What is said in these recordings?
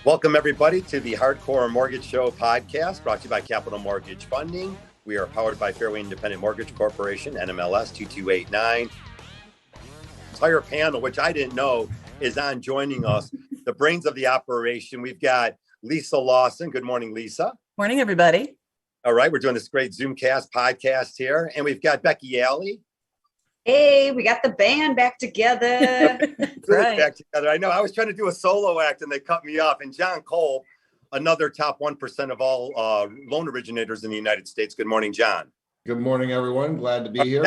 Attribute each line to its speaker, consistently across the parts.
Speaker 1: Welcome, everybody, to the Hardcore Mortgage Show podcast, brought to you by Capital Mortgage Funding. We are powered by Fairway Independent Mortgage Corporation, NMLS 2289. Entire panel, which I didn't know, is on joining us. The brains of the operation. We've got Lisa Lawson. Good morning, Lisa.
Speaker 2: Morning, everybody.
Speaker 1: All right, we're doing this great Zoomcast podcast here, and we've got Becky Alley.
Speaker 3: Hey, we got the band back together.
Speaker 2: Right.
Speaker 1: Back together. I know. I was trying to do a solo act, and they cut me off. And John Cole, another top 1% of all loan originators in the United States. Good morning, John.
Speaker 4: Good morning, everyone. Glad to be here.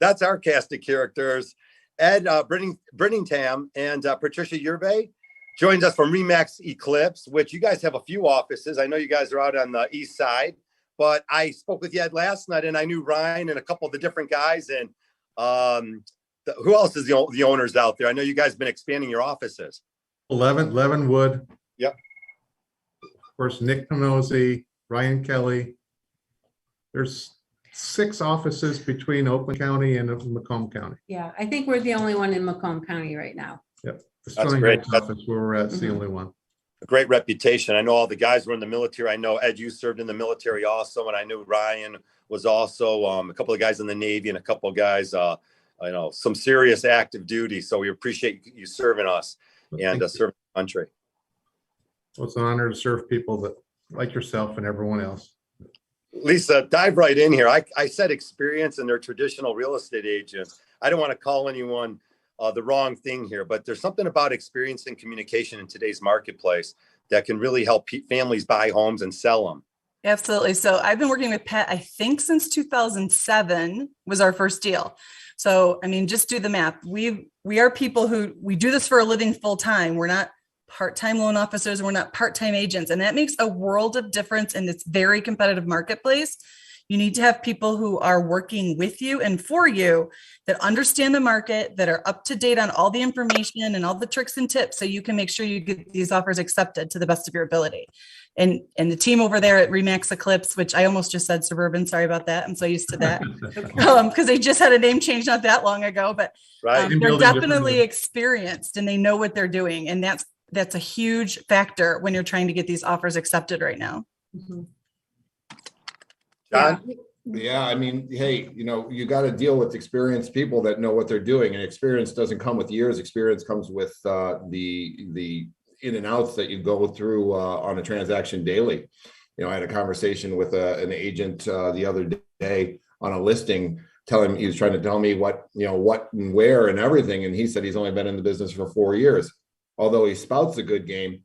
Speaker 1: That's our cast of characters. Ed Brittingham and Patricia Uribe joins us from ReMax Eclipse, which you guys have a few offices. I know you guys are out on the east side, but I spoke with Ed last night, and I knew Ryan and a couple of the different guys. And who else is the owners out there? I know you guys have been expanding your offices.
Speaker 5: 11 Wood.
Speaker 1: Yep.
Speaker 5: Of course, Nick Panozzi, Ryan Kelly. There's 6 offices between Oakland County and Macomb County.
Speaker 3: Yeah, I think we're the only one in Macomb County right now.
Speaker 5: Yep. The
Speaker 1: That's
Speaker 5: Stony
Speaker 1: great.
Speaker 5: Brook office where we're at, it's the only one.
Speaker 1: A great reputation. I know all the guys were in the military. I know Ed, you served in the military also, and I knew Ryan was also a couple of guys in the Navy and a couple of guys, some serious active duty. So we appreciate you serving us and serving the country.
Speaker 5: Well, it's an honor to serve people that like yourself and everyone else.
Speaker 1: Lisa, dive right in here. I said experience and they're traditional real estate agents. I don't want to call anyone the wrong thing here, but there's something about experience and communication in today's marketplace that can really help families buy homes and sell them.
Speaker 2: Absolutely. So I've been working with Pat, I think since 2007 was our first deal. So, I mean, just do the math. We are people who we do this for a living full time. We're not part-time loan officers. We're not part-time agents. And that makes a world of difference in this very competitive marketplace. You need to have people who are working with you and for you that understand the market, that are up to date on all the information and all the tricks and tips so you can make sure you get these offers accepted to the best of your ability. And the team over there at ReMax Eclipse, which I almost just said Suburban, sorry about that. I'm so used to that. Because they just had a name change not that long ago, but they're definitely experienced and they know what they're doing. And that's a huge factor when you're trying to get these offers accepted right now.
Speaker 3: Mm-hmm.
Speaker 1: John?
Speaker 4: Yeah, I mean, hey, you got to deal with experienced people that know what they're doing, and experience doesn't come with years. Experience comes with the in and outs that you go through on a transaction daily. I had a conversation with an agent the other day on a listing. He was trying to tell me what and where and everything, and he said he's only been in the business for 4 years. Although he spouts a good game,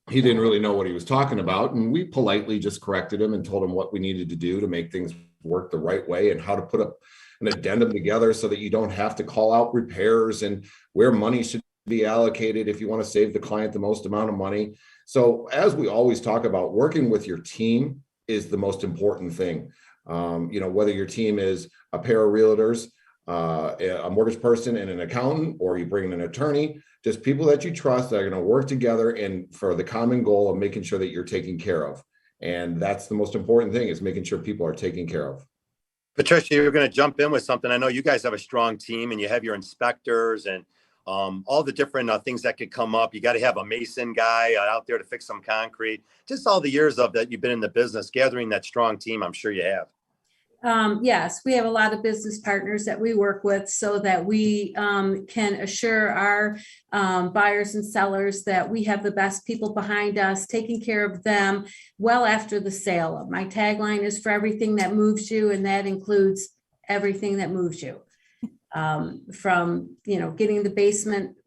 Speaker 4: he didn't really know what he was talking about. And we politely just corrected him and told him what we needed to do to make things work the right way and how to put an addendum together so that you don't have to call out repairs and where money should be allocated if you want to save the client the most amount of money. So as we always talk about, working with your team is the most important thing. Whether your team is a pair of realtors, a mortgage person and an accountant, or you bring in an attorney, just people that you trust that are going to work together and for the common goal of making sure that you're taken care of. And that's the most important thing, is making sure people are taken care of.
Speaker 1: Patricia, you're going to jump in with something. I know you guys have a strong team and you have your inspectors and all the different things that could come up. You got to have a mason guy out there to fix some concrete. Just all the years of that you've been in the business, gathering that strong team, I'm sure you have.
Speaker 3: Yes, we have a lot of business partners that we work with so that we can assure our buyers and sellers that we have the best people behind us, taking care of them well after the sale. My tagline is for everything that moves you, and that includes everything that moves you. From, getting the basement,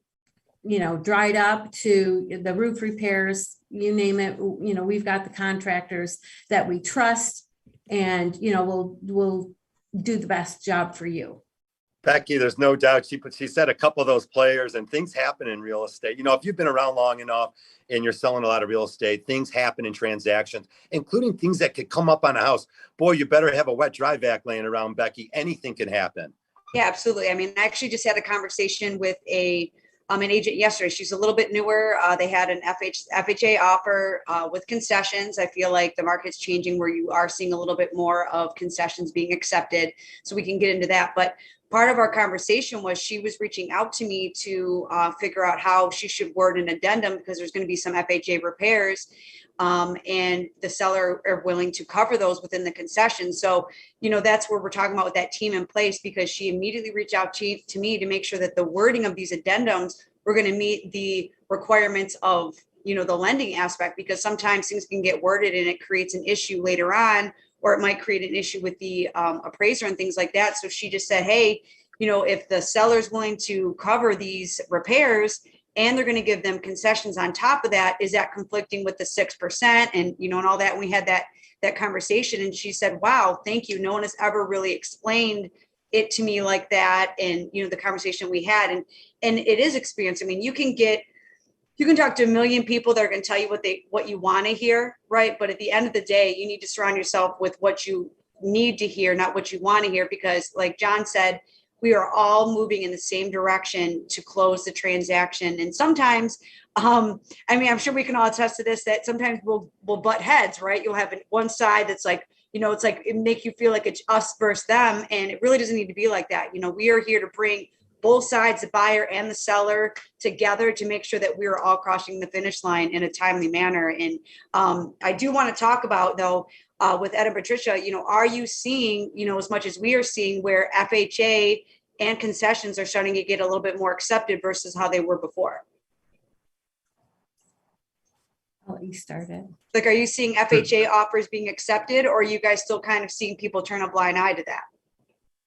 Speaker 3: dried up to the roof repairs, you name it. We've got the contractors that we trust. And, we'll do the best job for you.
Speaker 1: Becky, there's no doubt. She said a couple of those players, and things happen in real estate. If you've been around long enough and you're selling a lot of real estate, things happen in transactions, including things that could come up on a house. Boy, you better have a wet dry vac laying around, Becky. Anything can happen.
Speaker 6: Yeah, absolutely. I mean, I actually just had a conversation with an agent yesterday. She's a little bit newer. They had an FHA offer with concessions. I feel like the market's changing where you are seeing a little bit more of concessions being accepted. So we can get into that. But part of our conversation was she was reaching out to me to figure out how she should word an addendum because there's going to be some FHA repairs. And the seller are willing to cover those within the concession. So, that's where we're talking about with that team in place, because she immediately reached out to me to make sure that the wording of these addendums were going to meet the requirements of, the lending aspect, because sometimes things can get worded and it creates an issue later on, or it might create an issue with the appraiser and things like that. So she just said, hey, if the seller's willing to cover these repairs, and they're going to give them concessions on top of that, is that conflicting with the 6% and, and all that? And we had that conversation, and she said, wow, thank you. No one has ever really explained it to me like that. And, the conversation we had, and it is experience. I mean, you can talk to a million people that are going to tell you what you want to hear. Right. But at the end of the day, you need to surround yourself with what you need to hear, not what you want to hear, because like John said, we are all moving in the same direction to close the transaction. And sometimes, I'm sure we can all attest to this, that sometimes we'll butt heads, right? You'll have one side that's like, it's like, it make you feel like it's us versus them. And it really doesn't need to be like that. We are here to bring both sides, the buyer and the seller, together to make sure that we're all crossing the finish line in a timely manner. And I do want to talk about, though, with Ed and Patricia, are you seeing, as much as we are seeing, where FHA and concessions are starting to get a little bit more accepted versus how they were before?
Speaker 3: I'll let you start it.
Speaker 6: Like, are you seeing FHA offers being accepted, or are you guys still kind of seeing people turn a blind eye to that?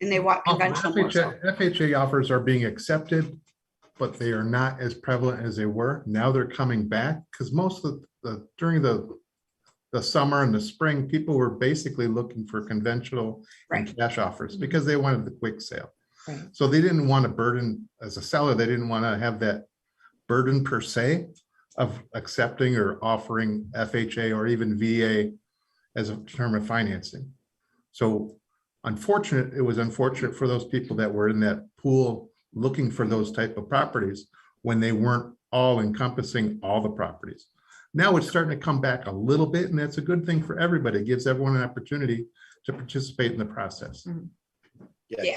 Speaker 6: And they want conventional more so?
Speaker 5: FHA offers are being accepted, but they are not as prevalent as they were. Now they're coming back because most of during the summer and the spring, people were basically looking for conventional and cash offers because they wanted the quick sale.
Speaker 3: Right.
Speaker 5: So they didn't want to burden, as a seller, they didn't want to have that burden per se of accepting or offering FHA or even VA as a term of financing. So it was unfortunate for those people that were in that pool looking for those type of properties when they weren't all encompassing all the properties. Now it's starting to come back a little bit, and that's a good thing for everybody. It gives everyone an opportunity to participate in the process.
Speaker 1: Yeah.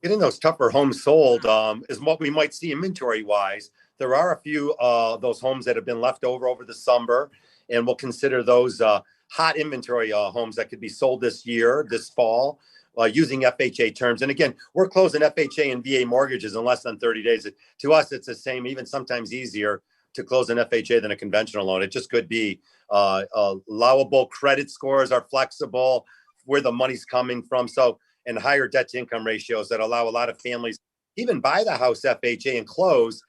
Speaker 1: Getting those tougher homes sold is what we might see inventory wise. There are a few those homes that have been left over the summer, and we'll consider those hot inventory homes that could be sold this fall, using FHA terms. And again, we're closing FHA and VA mortgages in less than 30 days. To us, it's the same, even sometimes easier to close an FHA than a conventional loan. It just could be allowable credit scores are flexible, where the money's coming from. So, and higher debt to income ratios that allow a lot of families even buy the house FHA and close,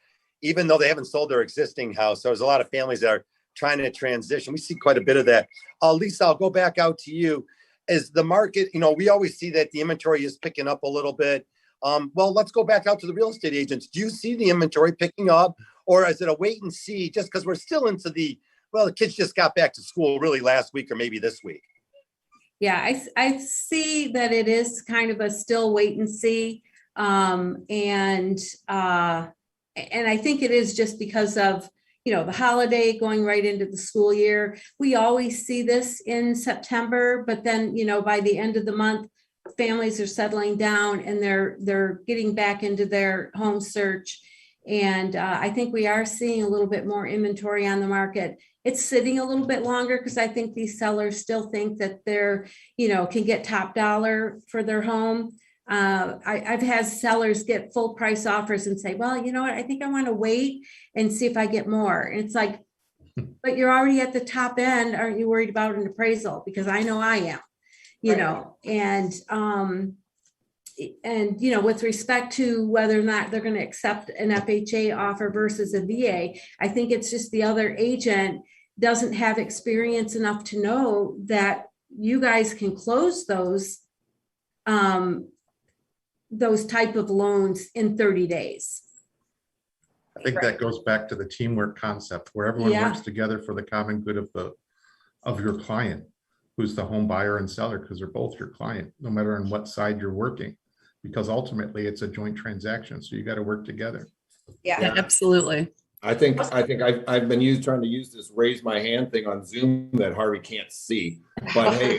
Speaker 1: even though they haven't sold their existing house. So there's a lot of families that are trying to transition. We see quite a bit of that. Lisa, I'll go back out to you. As the market, we always see that the inventory is picking up a little bit. Well, let's go back out to the real estate agents. Do you see the inventory picking up, or is it a wait and see just because we're still into the kids just got back to school really last week or maybe this week?
Speaker 3: Yeah, I see that it is kind of a still wait and see. And I think it is just because of, the holiday going right into the school year. We always see this in September, but then, by the end of the month, families are settling down and they're getting back into their home search. And I think we are seeing a little bit more inventory on the market. It's sitting a little bit longer because I think these sellers still think that they're, can get top dollar for their home. I've had sellers get full price offers and say, well, you know what, I think I want to wait and see if I get more. And it's like, but you're already at the top end. Aren't you worried about an appraisal? Because I know I am, and with respect to whether or not they're going to accept an FHA offer versus a VA, I think it's just the other agent doesn't have experience enough to know that you guys can close those type of loans in 30 days.
Speaker 5: I think that goes back to the teamwork concept where everyone works together for the common good of your client, who's the home buyer and seller, because they're both your client, no matter on what side you're working, because ultimately it's a joint transaction. So you got to work together.
Speaker 6: Yeah,
Speaker 2: absolutely.
Speaker 4: I think I've been trying to use this raise my hand thing on Zoom that Harvey can't see. But hey,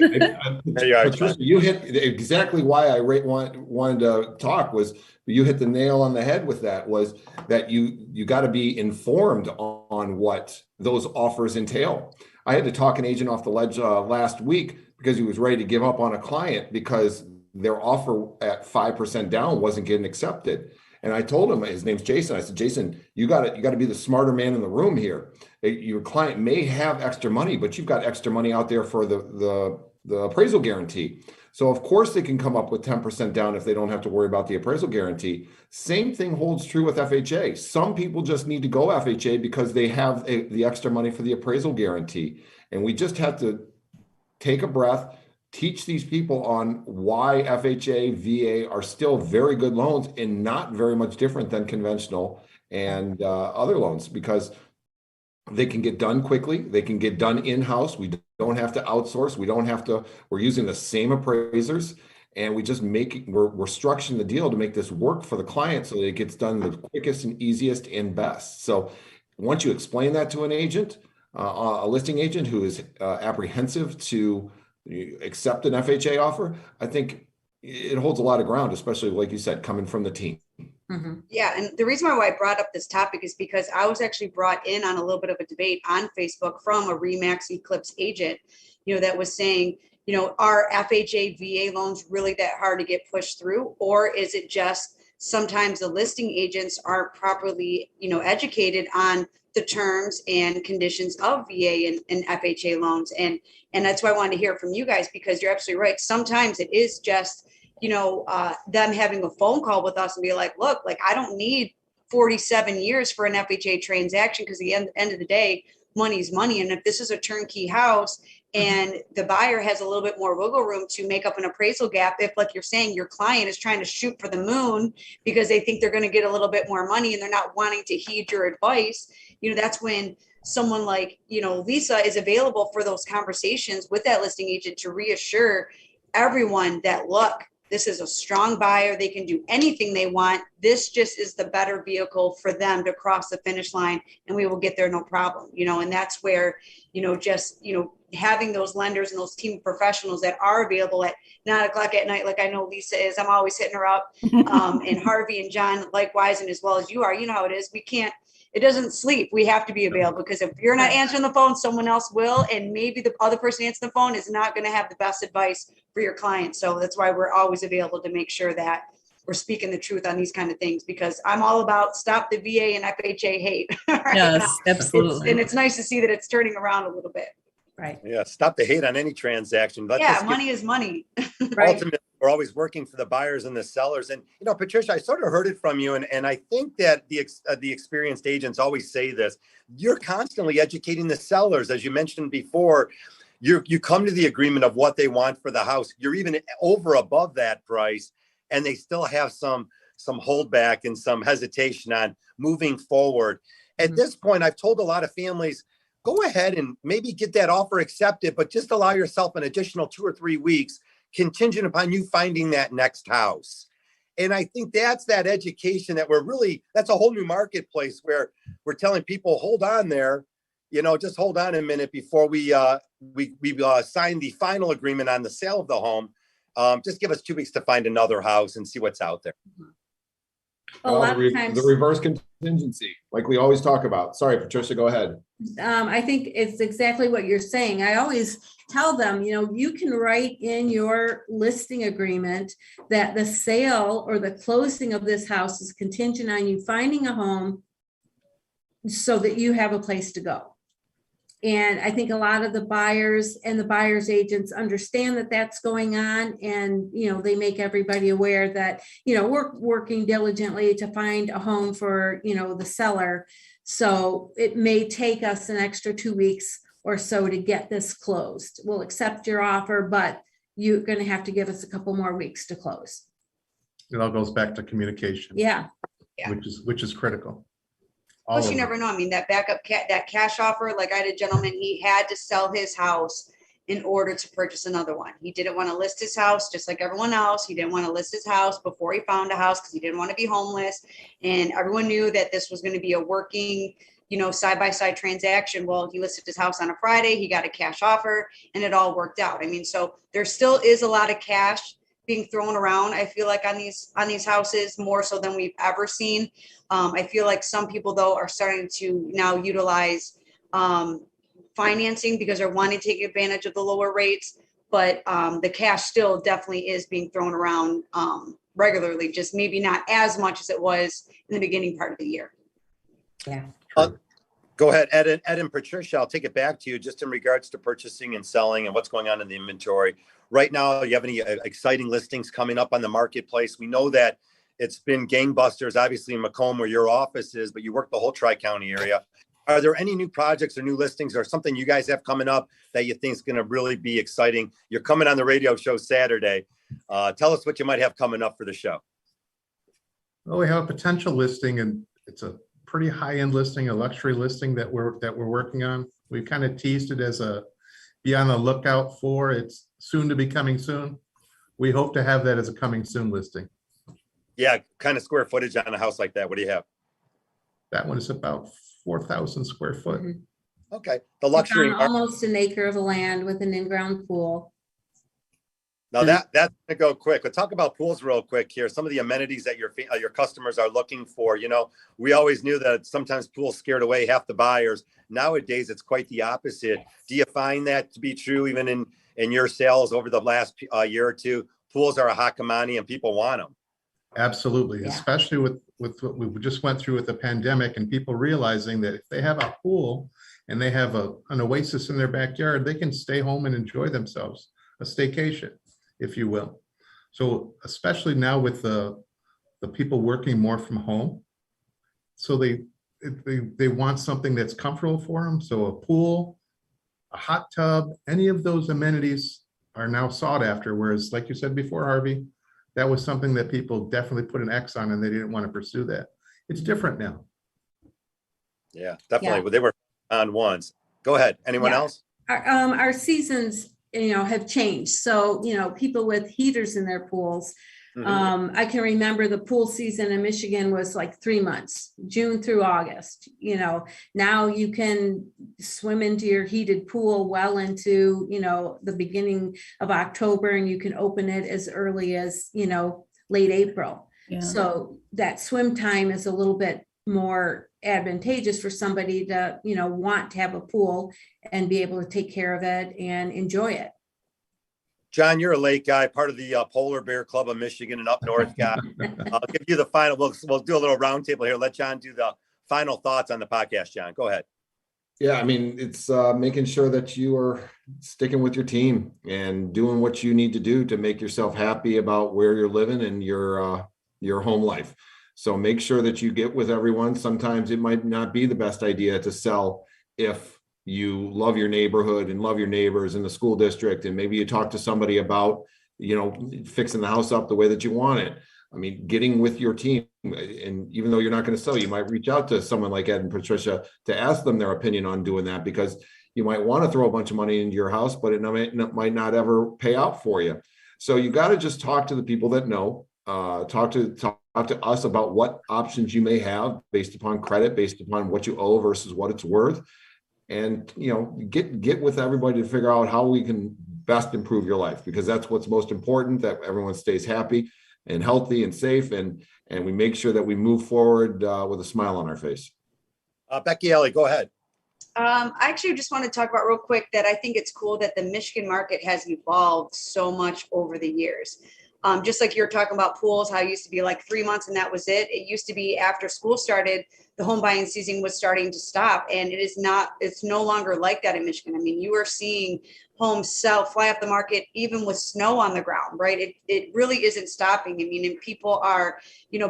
Speaker 1: There you are,
Speaker 4: Patricia, you hit exactly why I wanted to talk. Was you hit the nail on the head with that? Was that you got to be informed on what those offers entail. I had to talk an agent off the ledge last week because he was ready to give up on a client because their offer at 5% down wasn't getting accepted. And I told him, his name's Jason. I said, Jason, you got to be the smarter man in the room here. Your client may have extra money, but you've got extra money out there for the appraisal guarantee. So of course they can come up with 10% down if they don't have to worry about the appraisal guarantee. Same thing holds true with FHA. Some people just need to go FHA because they have the extra money for the appraisal guarantee. And we just have to take a breath, teach these people on why FHA, VA are still very good loans and not very much different than conventional and other loans, because they can get done quickly. They can get done in-house. We don't have to outsource. We're using the same appraisers, and we're structuring the deal to make this work for the client so that it gets done the quickest and easiest and best. So once you explain that to an agent, a listing agent who is apprehensive to accept an FHA offer, I think it holds a lot of ground, especially like you said, coming from the team.
Speaker 3: Mm-hmm.
Speaker 6: Yeah. And the reason why I brought up this topic is because I was actually brought in on a little bit of a debate on Facebook from a ReMax Eclipse agent, that was saying, are FHA VA loans really that hard to get pushed through? Or is it just sometimes the listing agents aren't properly, educated on the terms and conditions of VA and FHA loans? And that's why I wanted to hear from you guys, because you're absolutely right. Sometimes it is just, them having a phone call with us and be like, look, like I don't need 47 years for an FHA transaction, because at the end of the day, money's money. And if this is a turnkey house and the buyer has a little bit more wiggle room to make up an appraisal gap, if, like you're saying, your client is trying to shoot for the moon because they think they're going to get a little bit more money and they're not wanting to heed your advice, that's when someone like, Lisa is available for those conversations with that listing agent to reassure everyone that, look, this is a strong buyer. They can do anything they want. This just is the better vehicle for them to cross the finish line, and we will get there no problem, and that's where, having those lenders and those team of professionals that are available at 9:00 at night, like I know Lisa is, I'm always hitting her up, and Harvey and John likewise, and as well as you are, how it is. It doesn't sleep. We have to be available, because if you're not answering the phone, someone else will. And maybe the other person answering the phone is not going to have the best advice for your client. So that's why we're always available to make sure that we're speaking the truth on these kind of things, because I'm all about stop the VA and FHA hate. Right
Speaker 2: yes,
Speaker 6: now.
Speaker 2: absolutely.
Speaker 6: And it's nice to see that it's turning around a little bit.
Speaker 3: Right.
Speaker 1: Yeah. Stop the hate on any transaction.
Speaker 6: Money is money.
Speaker 3: Right.
Speaker 1: Ultimately, we're always working for the buyers and the sellers. And, Patricia, I sort of heard it from you. And I think that the experienced agents always say this. You're constantly educating the sellers. As you mentioned before, you come to the agreement of what they want for the house. You're even above that price, and they still have some holdback and some hesitation on moving forward. At this point, I've told a lot of families, go ahead and maybe get that offer accepted, but just allow yourself an additional 2 or 3 weeks contingent upon you finding that next house. And I think that's that education that that's a whole new marketplace where we're telling people, hold on there, just hold on a minute before we sign the final agreement on the sale of the home. Just give us 2 weeks to find another house and see what's out there.
Speaker 3: A lot of times,
Speaker 4: the reverse contingency, like we always talk about. Sorry, Patricia, go ahead.
Speaker 3: I think it's exactly what you're saying. I always tell them, you can write in your listing agreement that the sale or the closing of this house is contingent on you finding a home so that you have a place to go. And I think a lot of the buyers and the buyer's agents understand that that's going on. And, they make everybody aware that, we're working diligently to find a home for, the seller. So it may take us an extra 2 weeks or so to get this closed. We'll accept your offer, but you're going to have to give us a couple more weeks to close.
Speaker 5: It all goes back to communication.
Speaker 3: Yeah.
Speaker 5: Which is critical.
Speaker 6: Plus, you never know. I mean, that backup that cash offer, like I had a gentleman, he had to sell his house in order to purchase another one. He didn't want to list his house just like everyone else. He didn't want to list his house before he found a house because he didn't want to be homeless. And everyone knew that this was going to be a working, side-by-side transaction. Well, he listed his house on a Friday, he got a cash offer, and it all worked out. I mean, so there still is a lot of cash being thrown around, I feel like, on these houses, more so than we've ever seen. I feel like some people, though, are starting to now utilize financing because they're wanting to take advantage of the lower rates. But the cash still definitely is being thrown around regularly, just maybe not as much as it was in the beginning part of the year.
Speaker 3: Yeah.
Speaker 1: Go ahead, Ed and Patricia. I'll take it back to you just in regards to purchasing and selling and what's going on in the inventory. Right now, you have any exciting listings coming up on the marketplace? We know that it's been gangbusters, obviously in Macomb where your office is, but you work the whole Tri-County area. Are there any new projects or new listings or something you guys have coming up that you think is going to really be exciting? You're coming on the radio show Saturday. Tell us what you might have coming up for the show.
Speaker 5: Well, we have a potential listing, and it's a pretty high-end listing, a luxury listing that we're working on. We've kind of teased it as a be on the lookout for. It's soon to be coming soon. We hope to have that as a coming soon listing.
Speaker 1: Yeah, kind of square footage on a house like that. What do you have?
Speaker 5: That one is about 4,000 square foot.
Speaker 3: Mm-hmm.
Speaker 1: Okay. The luxury.
Speaker 3: It's on almost an acre of land with an in-ground pool.
Speaker 1: Now that's going to go quick. Let's talk about pools real quick here. Some of the amenities that your customers are looking for. We always knew that sometimes pools scared away half the buyers. Nowadays, it's quite the opposite. Do you find that to be true even in your sales over the last year or two? Pools are a hot commodity and people want them.
Speaker 5: Absolutely,
Speaker 3: Yeah.
Speaker 5: Especially with what we just went through with the pandemic and people realizing that if they have a pool and they have an oasis in their backyard, they can stay home and enjoy themselves, a staycation, if you will. So especially now with the people working more from home, so they want something that's comfortable for them. So a pool, a hot tub, any of those amenities are now sought after. Whereas, like you said before, Harvey, that was something that people definitely put an X on and they didn't want to pursue that. It's different now.
Speaker 1: Yeah, definitely.
Speaker 3: Yeah.
Speaker 1: Well, they were on ones. Go ahead. Anyone
Speaker 3: Yeah.
Speaker 1: else?
Speaker 3: Our seasons, have changed. So, people with heaters in their pools.
Speaker 1: Mhm.
Speaker 3: I can remember the pool season in Michigan was like 3 months, June through August. Now you can swim into your heated pool well into, the beginning of October, and you can open it as early as, late April.
Speaker 2: Yeah.
Speaker 3: So that swim time is a little bit more advantageous for somebody to, want to have a pool and be able to take care of it and enjoy it.
Speaker 1: John, you're a lake guy, part of the Polar Bear Club of Michigan and up north guy. I'll give you the final. We'll do a little roundtable here. Let John do the final thoughts on the podcast. John, go ahead.
Speaker 4: Yeah, I mean, it's making sure that you are sticking with your team and doing what you need to do to make yourself happy about where you're living and your home life. So make sure that you get with everyone. Sometimes it might not be the best idea to sell if you love your neighborhood and love your neighbors in the school district, and maybe you talk to somebody about, fixing the house up the way that you want it. I mean, getting with your team, and even though you're not going to sell, you might reach out to someone like Ed and Patricia to ask them their opinion on doing that, because you might want to throw a bunch of money into your house, but it might not ever pay out for you. So you got to just talk to the people that know, talk to us about what options you may have based upon credit, based upon what you owe versus what it's worth. And, get with everybody to figure out how we can best improve your life, because that's what's most important, that everyone stays happy and healthy and safe. And we make sure that we move forward with a smile on our face.
Speaker 1: Becky Ellie, go ahead.
Speaker 6: I actually just want to talk about real quick that I think it's cool that the Michigan market has evolved so much over the years. Just like you're talking about pools, how it used to be like 3 months and that was it. It used to be after school started, the home buying season was starting to stop. And it's no longer like that in Michigan. I mean, you are seeing homes fly off the market, even with snow on the ground, right? It really isn't stopping. I mean, and people are,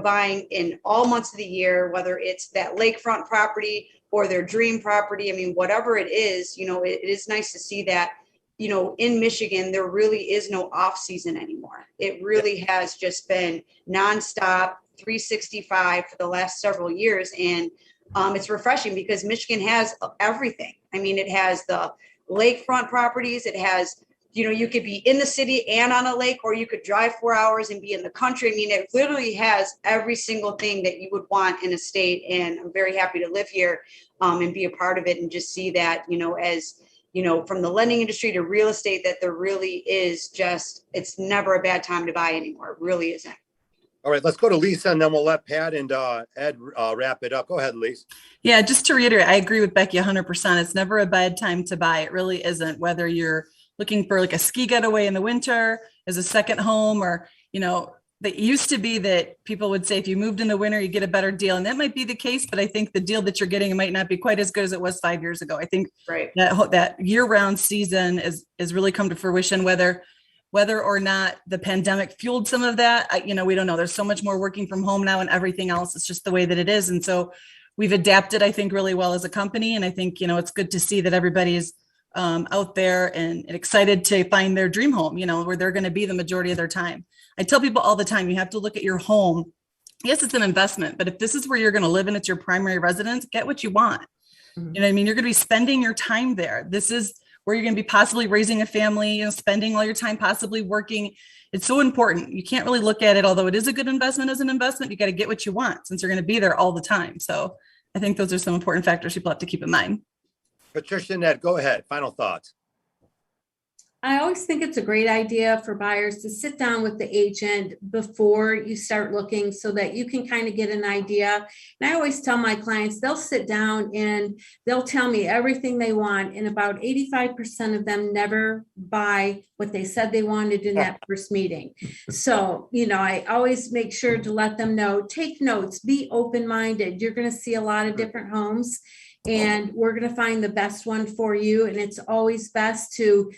Speaker 6: buying in all months of the year, whether it's that lakefront property or their dream property. I mean, whatever it is, it is nice to see that, in Michigan, there really is no off season anymore. It really has just been nonstop 365 for the last several years. And it's refreshing because Michigan has everything. I mean, it has the lakefront properties. It has, you could be in the city and on a lake, or you could drive 4 hours and be in the country. I mean, it literally has every single thing that you would want in a state. And I'm very happy to live here and be a part of it, and just see that, as from the lending industry to real estate, that there really is it's never a bad time to buy anymore. It really isn't.
Speaker 1: All right, let's go to Lisa, and then we'll let Pat and Ed wrap it up. Go ahead, Lisa.
Speaker 2: Yeah, just to reiterate, I agree with Becky 100%. It's never a bad time to buy. It really isn't, whether you're looking for like a ski getaway in the winter as a second home, or, it used to be that people would say if you moved in the winter, you get a better deal. And that might be the case, but I think the deal that you're getting might not be quite as good as it was 5 years ago. I think that year-round season is really come to fruition, whether or not the pandemic fueled some of that, we don't know. There's so much more working from home now and everything else. It's just the way that it is. And so we've adapted, I think, really well as a company. And I think, it's good to see that everybody is out there and excited to find their dream home, where they're going to be the majority of their time. I tell people all the time, you have to look at your home. Yes, it's an investment, but if this is where you're going to live and it's your primary residence, get what you want.
Speaker 3: Mhm.
Speaker 2: You know what I mean? You're going to be spending your time there. This is where you're going to be possibly raising a family, spending all your time, possibly working. It's so important. You can't really look at it, although it is a good investment as an investment, you got to get what you want since you're going to be there all the time. So I think those are some important factors people have to keep in mind.
Speaker 1: Patricia and Ed, go ahead. Final thoughts.
Speaker 3: I always think it's a great idea for buyers to sit down with the agent before you start looking, so that you can kind of get an idea. And I always tell my clients, they'll sit down and they'll tell me everything they want. And about 85% of them never buy what they said they wanted in that first meeting. So, I always make sure to let them know, take notes, be open-minded. You're going to see a lot of different homes, and we're going to find the best one for you. And it's always best to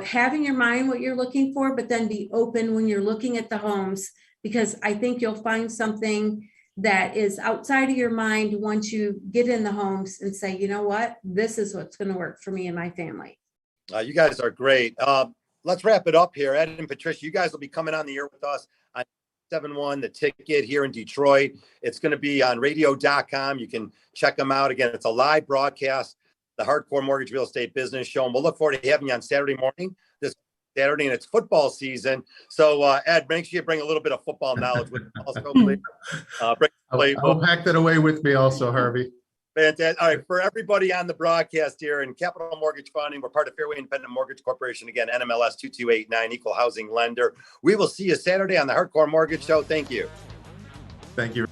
Speaker 3: have in your mind what you're looking for, but then be open when you're looking at the homes, because I think you'll find something that is outside of your mind once you get in the homes and say, you know what, this is what's going to work for me and my family.
Speaker 1: You guys are great. Let's wrap it up here. Ed and Patricia, you guys will be coming on the air with us on 7-1, The Ticket here in Detroit. It's going to be on radio.com. You can check them out. Again, it's a live broadcast, the Hardcore Mortgage Real Estate Business Show. And we'll look forward to having you on Saturday morning, this Saturday, and it's football season. So, Ed, make sure you bring a little bit of football knowledge with also.
Speaker 5: I'll pack that away with me also, Harvey.
Speaker 1: Fantastic. All right, for everybody on the broadcast here in Capital Mortgage Funding, we're part of Fairway Independent Mortgage Corporation. Again, NMLS 2289, equal housing lender. We will see you Saturday on the Hardcore Mortgage Show. Thank you.
Speaker 5: Thank you.